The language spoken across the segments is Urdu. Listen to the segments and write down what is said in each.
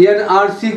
NRC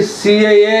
CAA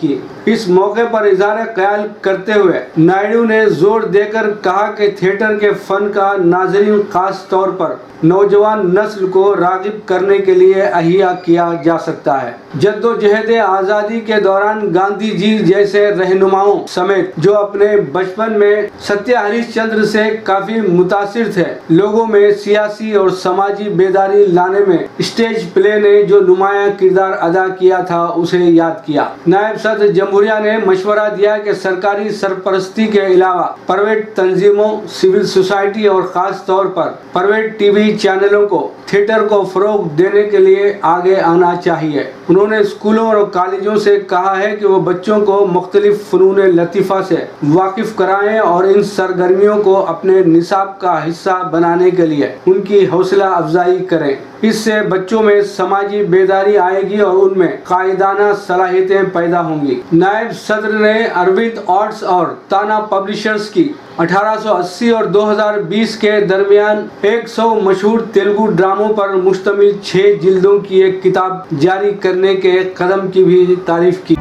کی۔ اس موقع پر اظہار خیال کرتے ہوئے نائیڈو نے زور دے کر کہا کہ تھیٹر کے فن کا ناظرین خاص طور پر نوجوان نسل کو راغب کرنے کے لیے احیا کیا جا سکتا ہے۔ جدوجہد آزادی کے دوران گاندھی جی جیسے رہنماؤں سمیت جو اپنے بچپن میں ستیہ ہریش چندر سے کافی متاثر تھے، لوگوں میں سیاسی اور سماجی بیداری لانے میں اسٹیج پلے نے جو نمایاں کردار ادا کیا تھا اسے یاد کیا۔ نائب صدر جمہوریہ نے مشورہ دیا کہ سرکاری سرپرستی کے علاوہ پرائیویٹ تنظیموں، سول سوسائٹی اور خاص طور پر پرائیویٹ ٹی وی چینلوں کو تھیٹر کو فروغ دینے کے لیے آگے آنا چاہیے۔ انہوں نے اسکولوں اور کالجوں سے کہا ہے کہ وہ بچوں کو مختلف فنون لطیفہ سے واقف کرائیں اور ان سرگرمیوں کو اپنے نصاب کا حصہ بنانے کے لیے ان کی حوصلہ افزائی کریں۔ اس سے بچوں میں سماجی بیداری آئے گی اور ان میں قائدانہ صلاحیتیں پیدا ہوں گی۔ نائب صدر نے اروند آرٹس اور تانا پبلشرز کی 1880 اور 2020 کے درمیان 100 مشہور تیلگو ڈراموں پر مشتمل 6 جلدوں کی ایک کتاب جاری کرنے کے قدم کی بھی تعریف کی۔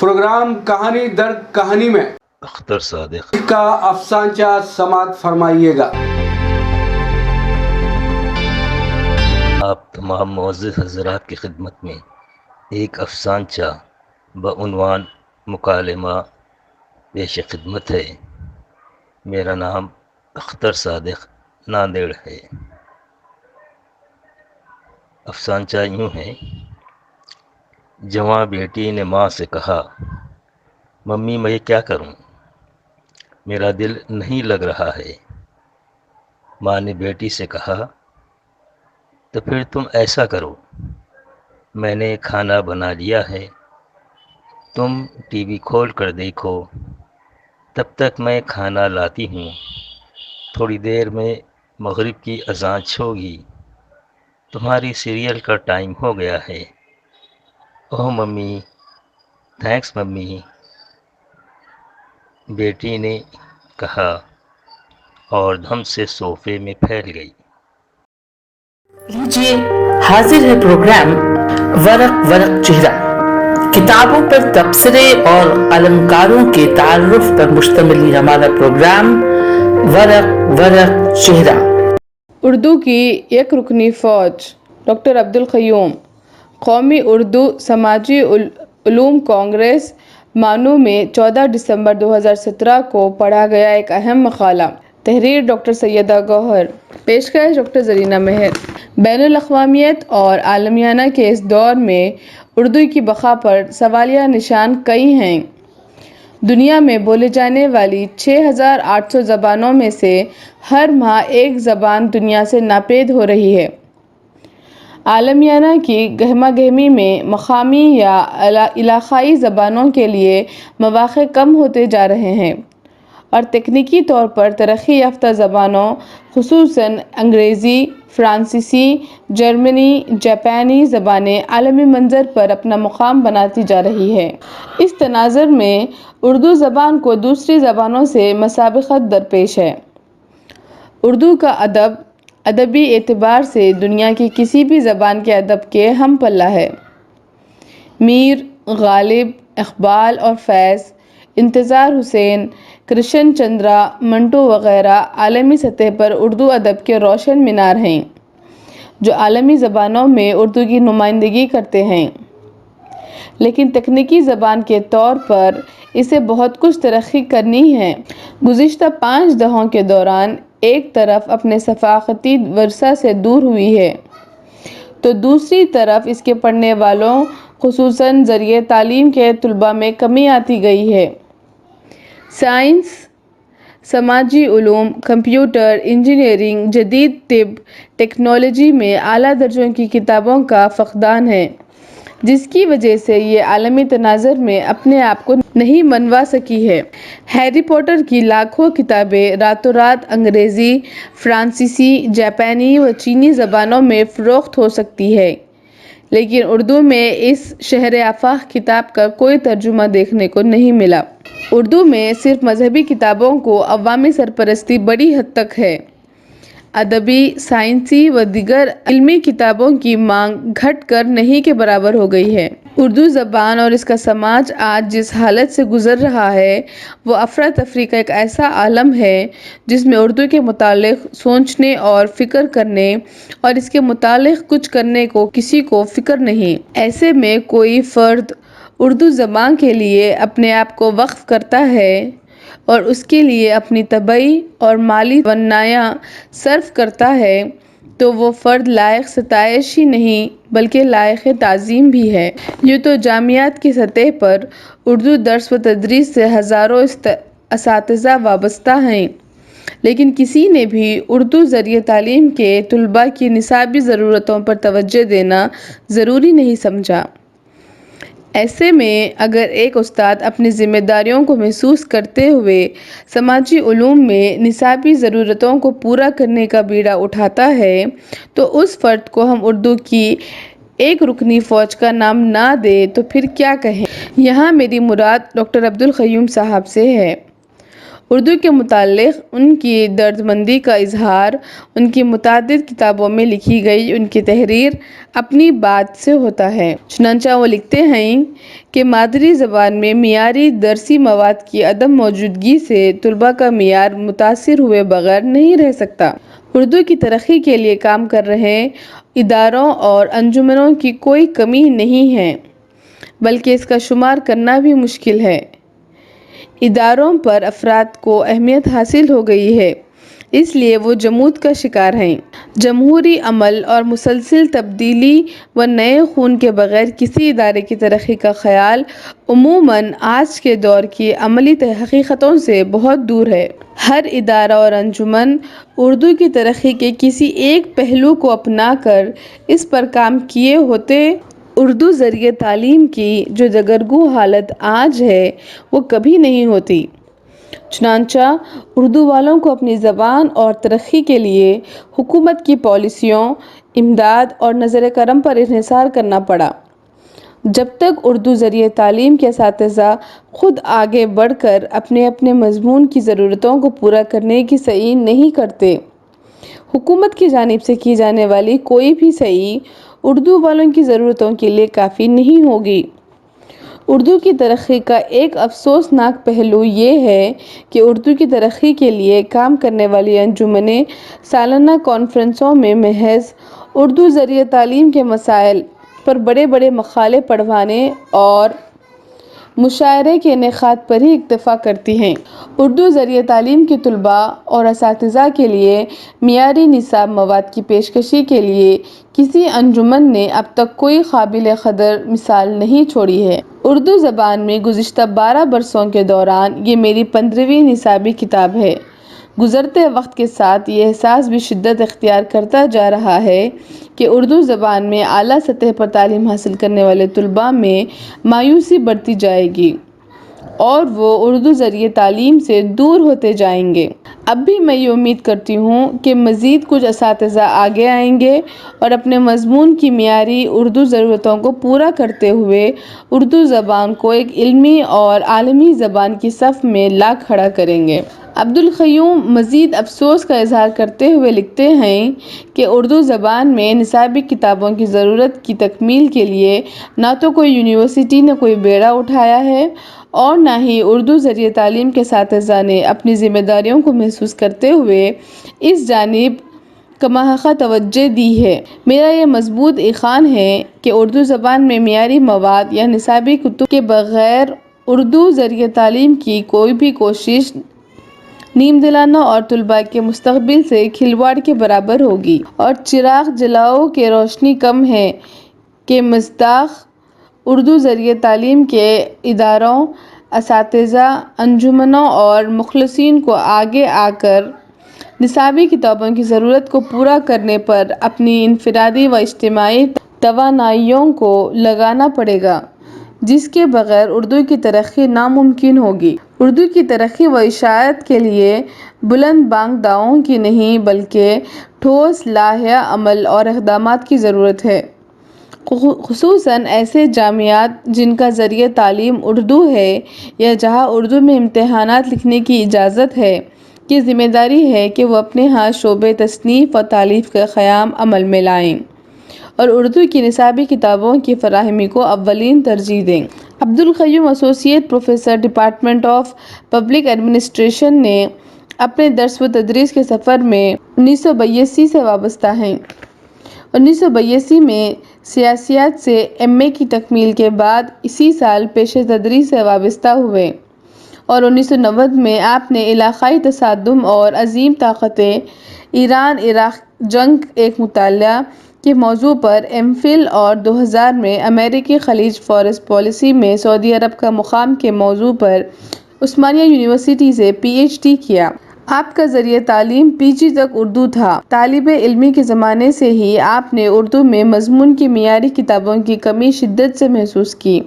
پروگرام کہانی در کہانی میں اختر صادق کا افسانچہ سماعت فرمائیے گا۔ آپ تمام معزز حضرات کی خدمت میں ایک افسانچہ بعنوان مکالمہ پیش خدمت ہے۔ میرا نام اختر صادق ناندیڑ ہے۔ افسانچہ یوں ہے۔ جواں بیٹی نے ماں سے کہا، ممی میں کیا کروں، میرا دل نہیں لگ رہا ہے۔ ماں نے بیٹی سے کہا، تو پھر تم ایسا کرو، میں نے کھانا بنا لیا ہے، تم ٹی وی کھول کر دیکھو، تب تک میں کھانا لاتی ہوں۔ تھوڑی دیر میں مغرب کی اذان ہوگی، تمہاری سیریل کا ٹائم ہو گیا ہے۔ اوہ ممی، تھینکس ممی، بیٹی نے کہا اور دھم سے صوفے میں پھیل گئی۔ لیجیے حاضر ہے پروگرام ورق ورق چہرہ، کتابوں پر تبصرے اور النکاروں کے تعارف پر مشتمل یہ ہمارا پروگرام ورق ورق چہرہ۔ اردو کی یک رکنی فوج ڈاکٹر عبدالقیوم۔ قومی اردو سماجی علوم کانگریس مانو میں 14 دسمبر 2017 کو پڑھا گیا ایک اہم مقالہ۔ تحریر ڈاکٹر سیدہ گوہر۔ پیشکش ڈاکٹر زرینہ مہر۔ بین الاقوامیت اور عالمیانہ کے اس دور میں اردو کی بقا پر سوالیہ نشان کئی ہیں۔ دنیا میں بولے جانے والی 6,800 زبانوں میں سے ہر ماہ ایک زبان دنیا سے ناپید ہو رہی ہے۔ عالمیانہ کی گہما گہمی میں مقامی یا علاقائی زبانوں کے لیے مواقع کم ہوتے جا رہے ہیں اور تکنیکی طور پر ترقی یافتہ زبانوں خصوصاً انگریزی، فرانسیسی، جرمنی، جاپانی زبانیں عالمی منظر پر اپنا مقام بناتی جا رہی ہے۔ اس تناظر میں اردو زبان کو دوسری زبانوں سے مسابقت درپیش ہے۔ اردو کا ادب ادبی اعتبار سے دنیا کی کسی بھی زبان کے ادب کے ہم پلہ ہے۔ میر، غالب، اقبال اور فیض، انتظار حسین، کرشن چندرا، منٹو وغیرہ عالمی سطح پر اردو ادب کے روشن مینار ہیں جو عالمی زبانوں میں اردو کی نمائندگی کرتے ہیں، لیکن تکنیکی زبان کے طور پر اسے بہت کچھ ترقی کرنی ہے۔ گزشتہ 5 دہوں کے دوران ایک طرف اپنے ثقافتی ورثہ سے دور ہوئی ہے تو دوسری طرف اس کے پڑھنے والوں خصوصاً ذریعہ تعلیم کے طلباء میں کمی آتی گئی ہے۔ سائنس، سماجی علوم، کمپیوٹر، انجینئرنگ، جدید طب، ٹیکنالوجی میں اعلیٰ درجوں کی کتابوں کا فقدان ہے، جس کی وجہ سے یہ عالمی تناظر میں اپنے آپ کو نہیں منوا سکی ہے۔ ہیری پوٹر کی لاکھوں کتابیں راتوں رات انگریزی، فرانسیسی، جاپانی و چینی زبانوں میں فروخت ہو سکتی ہے، لیکن اردو میں اس شہر آفاق کتاب کا کوئی ترجمہ دیکھنے کو نہیں ملا۔ اردو میں صرف مذہبی کتابوں کو عوامی سرپرستی بڑی حد تک ہے۔ ادبی، سائنسی و دیگر علمی کتابوں کی مانگ گھٹ کر نہیں کے برابر ہو گئی ہے۔ اردو زبان اور اس کا سماج آج جس حالت سے گزر رہا ہے وہ افراتفری کا ایک ایسا عالم ہے جس میں اردو کے متعلق سوچنے اور فکر کرنے اور اس کے متعلق کچھ کرنے کو کسی کو فکر نہیں۔ ایسے میں کوئی فرد اردو زبان کے لیے اپنے آپ کو وقف کرتا ہے اور اس کے لیے اپنی طبعی اور مالی توانائیاں صرف کرتا ہے تو وہ فرد لائق ستائش ہی نہیں بلکہ لائق تعظیم بھی ہے۔ یوں تو جامعات کی سطح پر اردو درس و تدریس سے ہزاروں اساتذہ وابستہ ہیں، لیکن کسی نے بھی اردو ذریعہ تعلیم کے طلباء کی نصابی ضرورتوں پر توجہ دینا ضروری نہیں سمجھا۔ ایسے میں اگر ایک استاد اپنی ذمہ داریوں کو محسوس کرتے ہوئے سماجی علوم میں نصابی ضرورتوں کو پورا کرنے کا بیڑا اٹھاتا ہے تو اس فرد کو ہم اردو کی ایک رکنی فوج کا نام نہ دیں تو پھر کیا کہیں؟ یہاں میری مراد ڈاکٹر عبدالقیوم صاحب سے ہے۔ اردو کے متعلق ان کی دردمندی کا اظہار ان کی متعدد کتابوں میں لکھی گئی ان کی تحریر اپنی بات سے ہوتا ہے۔ چنانچہ وہ لکھتے ہیں کہ مادری زبان میں معیاری درسی مواد کی عدم موجودگی سے طلباء کا معیار متاثر ہوئے بغیر نہیں رہ سکتا۔ اردو کی ترقی کے لیے کام کر رہے اداروں اور انجمنوں کی کوئی کمی نہیں ہے، بلکہ اس کا شمار کرنا بھی مشکل ہے۔ اداروں پر افراد کو اہمیت حاصل ہو گئی ہے، اس لیے وہ جمود کا شکار ہیں۔ جمہوری عمل اور مسلسل تبدیلی و نئے خون کے بغیر کسی ادارے کی ترقی کا خیال عموماً آج کے دور کی عملی حقیقتوں سے بہت دور ہے۔ ہر ادارہ اور انجمن اردو کی ترقی کے کسی ایک پہلو کو اپنا کر اس پر کام کیے ہوتے اردو ذریعہ تعلیم کی جو دگرگوں حالت آج ہے وہ کبھی نہیں ہوتی۔ چنانچہ اردو والوں کو اپنی زبان اور ترقی کے لیے حکومت کی پالیسیوں، امداد اور نظر کرم پر انحصار کرنا پڑا۔ جب تک اردو ذریعہ تعلیم کے اساتذہ خود آگے بڑھ کر اپنے اپنے مضمون کی ضرورتوں کو پورا کرنے کی سعی نہیں کرتے، حکومت کی جانب سے کی جانے والی کوئی بھی سعی اردو والوں کی ضرورتوں کے لیے کافی نہیں ہوگی۔ اردو کی ترقی کا ایک افسوسناک پہلو یہ ہے کہ اردو کی ترقی کے لیے کام کرنے والی انجمنیں سالانہ کانفرنسوں میں محض اردو ذریعہ تعلیم کے مسائل پر بڑے بڑے مقالے پڑھوانے اور مشاعرے کے انعقاد پر ہی اکتفا کرتی ہیں۔ اردو ذریعہ تعلیم کے طلباء اور اساتذہ کے لیے معیاری نصاب مواد کی پیشکشی کے لیے کسی انجمن نے اب تک کوئی قابل قدر مثال نہیں چھوڑی ہے۔ اردو زبان میں گزشتہ 12 برسوں کے دوران یہ میری 15ویں نصابی کتاب ہے۔ گزرتے وقت کے ساتھ یہ احساس بھی شدت اختیار کرتا جا رہا ہے کہ اردو زبان میں اعلیٰ سطح پر تعلیم حاصل کرنے والے طلباء میں مایوسی بڑھتی جائے گی اور وہ اردو ذریعہ تعلیم سے دور ہوتے جائیں گے۔ اب بھی میں یہ امید کرتی ہوں کہ مزید کچھ اساتذہ آگے آئیں گے اور اپنے مضمون کی معیاری اردو ضرورتوں کو پورا کرتے ہوئے اردو زبان کو ایک علمی اور عالمی زبان کی صف میں لا کھڑا کریں گے۔ عبدالقیوم مزید افسوس کا اظہار کرتے ہوئے لکھتے ہیں کہ اردو زبان میں نصابی کتابوں کی ضرورت کی تکمیل کے لیے نہ تو کوئی یونیورسٹی نے کوئی بیڑا اٹھایا ہے اور نہ ہی اردو ذریعہ تعلیم کے اساتذہ نے اپنی ذمہ داریوں کو محسوس کرتے ہوئے اس جانب کماحقہ توجہ دی ہے۔ میرا یہ مضبوط ایقان ہے کہ اردو زبان میں معیاری مواد یا نصابی کتب کے بغیر اردو ذریعہ تعلیم کی کوئی بھی کوشش نیم دلانہ اور طلباء کے مستقبل سے کھلواڑ کے برابر ہوگی، اور چراغ جلاؤ کہ روشنی کم ہے کے مصداق اردو ذریعہ تعلیم کے اداروں، اساتذہ، انجمنوں اور مخلصین کو آگے آ کر نصابی کتابوں کی ضرورت کو پورا کرنے پر اپنی انفرادی و اجتماعی توانائیوں کو لگانا پڑے گا، جس کے بغیر اردو کی ترقی ناممکن ہوگی۔ اردو کی ترقی و اشاعت کے لیے بلند بانگ دعووں کی نہیں بلکہ ٹھوس لائحہ عمل اور اقدامات کی ضرورت ہے۔ خصوصاً ایسے جامعات جن کا ذریعہ تعلیم اردو ہے یا جہاں اردو میں امتحانات لکھنے کی اجازت ہے، کی ذمہ داری ہے کہ وہ اپنے ہاں شعبۂ تصنیف و تالیف کا قیام عمل میں لائیں اور اردو کی نصابی کتابوں کی فراہمی کو اولین ترجیح دیں۔ Abdul Qayyum associate professor department of public administration نے اپنے درس و تدریس کے سفر میں 1982 سے وابستہ ہیں۔ 1982 میں سیاسیات سے ایم اے کی تکمیل کے بعد اسی سال پیشہ تدریس سے وابستہ ہوئے اور 1990 میں آپ نے علاقائی تصادم اور عظیم طاقتیں ایران عراق جنگ ایک مطالعہ کے موضوع پر ایم فل اور 2000 میں امریکی خلیج فارس پالیسی میں سعودی عرب کا مقام کے موضوع پر عثمانیہ یونیورسٹی سے پی ایچ ڈی کیا۔ آپ کا ذریعہ تعلیم پی جی تک اردو تھا۔ طالب علمی کے زمانے سے ہی آپ نے اردو میں مضمون کی معیاری کتابوں کی کمی شدت سے محسوس کی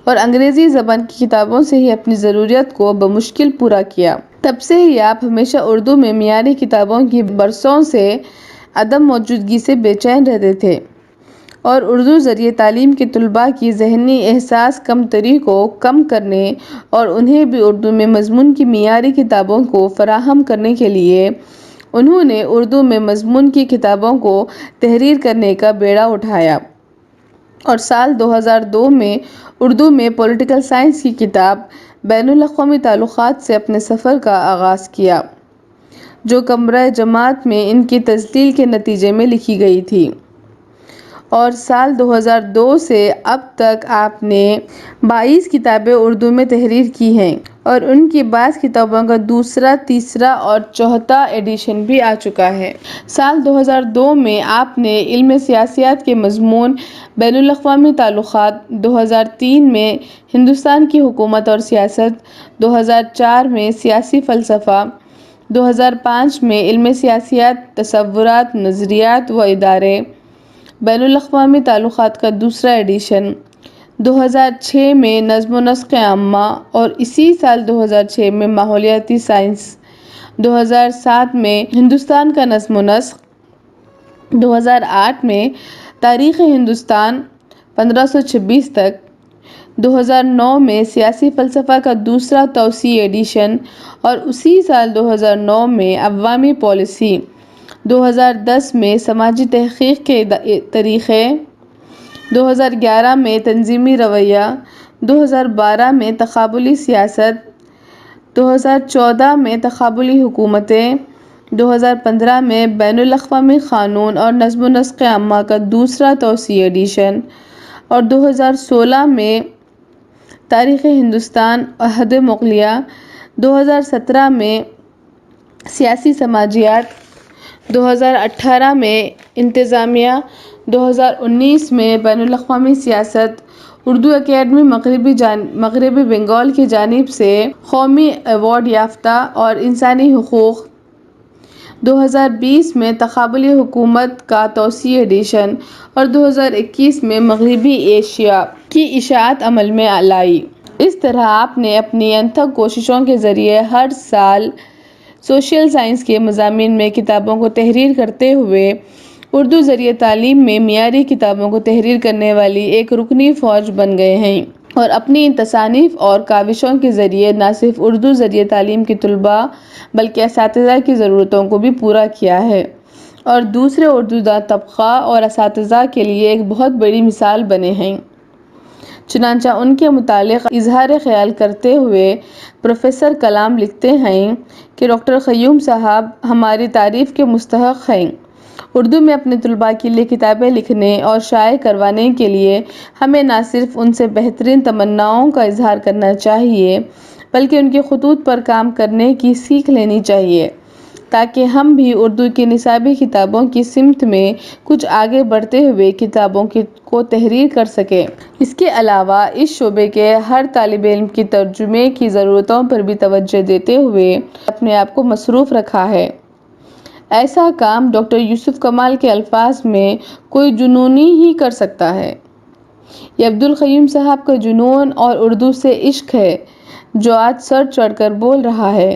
اور انگریزی زبان کی کتابوں سے ہی اپنی ضروریات کو بمشکل پورا کیا۔ تب سے ہی آپ ہمیشہ اردو میں معیاری کتابوں کی برسوں سے عدم موجودگی سے بے چین رہتے تھے اور اردو ذریعہ تعلیم کے طلباء کی ذہنی احساس کمتری کو کم کرنے اور انہیں بھی اردو میں مضمون کی معیاری کتابوں کو فراہم کرنے کے لیے انہوں نے اردو میں مضمون کی کتابوں کو تحریر کرنے کا بیڑا اٹھایا اور سال 2002 میں اردو میں پولیٹیکل سائنس کی کتاب بین الاقوامی تعلقات سے اپنے سفر کا آغاز کیا، جو کمرہ جماعت میں ان کی تسجیل کے نتیجے میں لکھی گئی تھی، اور سال 2002 سے اب تک آپ نے 22 کتابیں اردو میں تحریر کی ہیں اور ان کی بعض کتابوں کا دوسرا، تیسرا اور چوتھا ایڈیشن بھی آ چکا ہے۔ سال 2002 میں آپ نے علم سیاسیات کے مضمون بین الاقوامی تعلقات، 2003 میں ہندوستان کی حکومت اور سیاست، 2004 میں سیاسی فلسفہ، 2005 میں علم سیاسیات، تصورات، نظریات و ادارے، بین الاقوامی تعلقات کا دوسرا ایڈیشن، 2006 میں نظم و نسق عامہ اور اسی سال 2006 میں ماحولیاتی سائنس، 2007 میں ہندوستان کا نظم و نسق، 2008 میں تاریخ ہندوستان 1526 تک، 2009 میں سیاسی فلسفہ کا دوسرا توسیعی ایڈیشن اور اسی سال 2009 میں عوامی پالیسی، 2010 میں سماجی تحقیق کے طریقے، 2011 میں تنظیمی رویہ، 2012 میں تقابلی سیاست، 2014 میں تقابلی حکومتیں، 2015 میں بین الاقوامی قانون اور نظم و نسق عامہ کا دوسرا توسیعی ایڈیشن اور 2016 میں تاریخ ہندوستان عہد مغلیہ، 2017 میں سیاسی سماجیات، 2018 میں انتظامیہ، 2019 میں بین الاقوامی سیاست، اردو اکیڈمی مغربی بنگال کی جانب سے قومی ایوارڈ یافتہ اور انسانی حقوق، 2020 میں تقابلی حکومت کا توسیعی ایڈیشن اور 2021 میں مغربی ایشیا کی اشاعت عمل میں لائی۔ اس طرح آپ نے اپنی انتھک کوششوں کے ذریعے ہر سال سوشل سائنس کے مضامین میں کتابوں کو تحریر کرتے ہوئے اردو ذریعہ تعلیم میں معیاری کتابوں کو تحریر کرنے والی ایک رکنی فوج بن گئے ہیں اور اپنی ان تصانیف اور کاوشوں کے ذریعے نہ صرف اردو ذریعہ تعلیم کے طلباء بلکہ اساتذہ کی ضرورتوں کو بھی پورا کیا ہے اور دوسرے اردو داں طبقہ اور اساتذہ کے لیے ایک بہت بڑی مثال بنے ہیں۔ چنانچہ ان کے متعلق اظہار خیال کرتے ہوئے پروفیسر کلام لکھتے ہیں کہ ڈاکٹر قیوم صاحب ہماری تعریف کے مستحق ہیں۔ اردو میں اپنے طلباء کے لیے کتابیں لکھنے اور شائع کروانے کے لیے ہمیں نہ صرف ان سے بہترین تمناؤں کا اظہار کرنا چاہیے بلکہ ان کے خطوط پر کام کرنے کی سیکھ لینی چاہیے تاکہ ہم بھی اردو کی نصابی کتابوں کی سمت میں کچھ آگے بڑھتے ہوئے کتابوں کو تحریر کر سکیں۔ اس کے علاوہ اس شعبے کے ہر طالب علم کی ترجمے کی ضرورتوں پر بھی توجہ دیتے ہوئے اپنے آپ کو مصروف رکھا ہے۔ ایسا کام ڈاکٹر یوسف کمال کے الفاظ میں کوئی جنونی ہی کر سکتا ہے۔ یہ عبدالقیوم صاحب کا جنون اور اردو سے عشق ہے جو آج سر چڑھ کر بول رہا ہے۔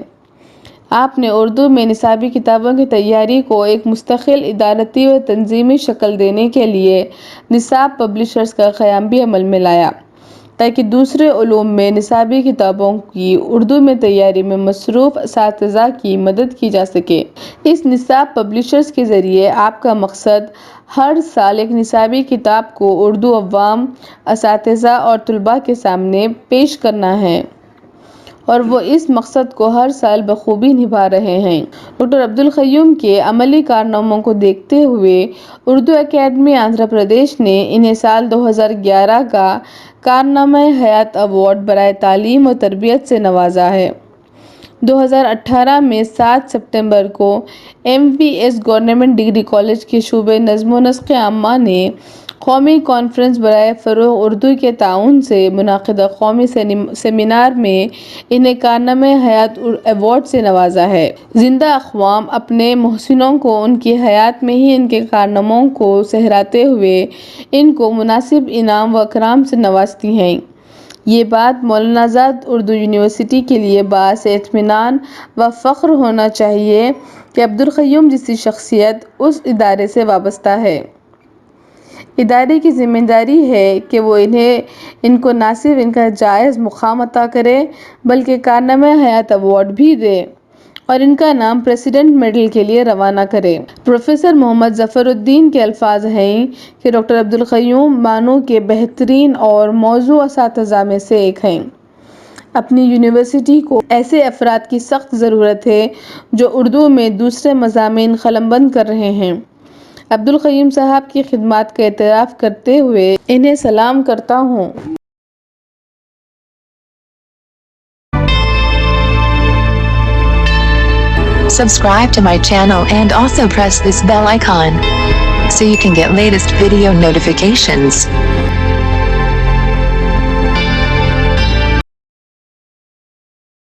آپ نے اردو میں نصابی کتابوں کی تیاری کو ایک مستقل ادارتی و تنظیمی شکل دینے کے لیے نصاب پبلشرز کا قیام بھی عمل میں لایا تاکہ دوسرے علوم میں نصابی کتابوں کی اردو میں تیاری میں مصروف اساتذہ کی مدد کی جا سکے۔ اس نصاب پبلشرز کے ذریعے آپ کا مقصد ہر سال ایک نصابی کتاب کو اردو عوام، اساتذہ اور طلباء کے سامنے پیش کرنا ہے اور وہ اس مقصد کو ہر سال بخوبی نبھا رہے ہیں۔ ڈاکٹر عبدالقیوم کے عملی کارناموں کو دیکھتے ہوئے اردو اکیڈمی آندھرا پردیش نے انہیں سال 2011 کا کارنامہ حیات ایوارڈ برائے تعلیم و تربیت سے نوازا ہے۔ 2018 میں 7 ستمبر کو MVS گورنمنٹ ڈگری کالج کے شعبہ نظم و نسق عامہ نے قومی کانفرنس برائے فروغ اردو کے تعاون سے منعقدہ قومی سیمینار میں انہیں کارنامہ حیات ایوارڈ سے نوازا ہے۔ زندہ اقوام اپنے محسنوں کو ان کی حیات میں ہی ان کے کارناموں کو سہراتے ہوئے ان کو مناسب انعام و اکرام سے نوازتی ہیں۔ یہ بات مولانا آزاد اردو یونیورسٹی کے لیے باعث اطمینان و فخر ہونا چاہیے کہ عبدالقیوم جیسی شخصیت اس ادارے سے وابستہ ہے۔ ادارے کی ذمہ داری ہے کہ وہ ان کو نہ صرف ان کا جائز مقام عطا کرے بلکہ کارنامہ حیات ایوارڈ بھی دے اور ان کا نام پریزیڈنٹ میڈل کے لیے روانہ کرے۔ پروفیسر محمد ظفر الدین کے الفاظ ہیں کہ ڈاکٹر عبدالقیوم معنوں کے بہترین اور موزوں اساتذہ میں سے ایک ہیں۔ اپنی یونیورسٹی کو ایسے افراد کی سخت ضرورت ہے جو اردو میں دوسرے مضامین قلمبند کر رہے ہیں۔ عبدالقیوم صاحب کی خدمات کا اعتراف کرتے ہوئے انہیں سلام کرتا ہوں۔ Subscribe to my channel and also press this bell icon so you can get latest video notifications.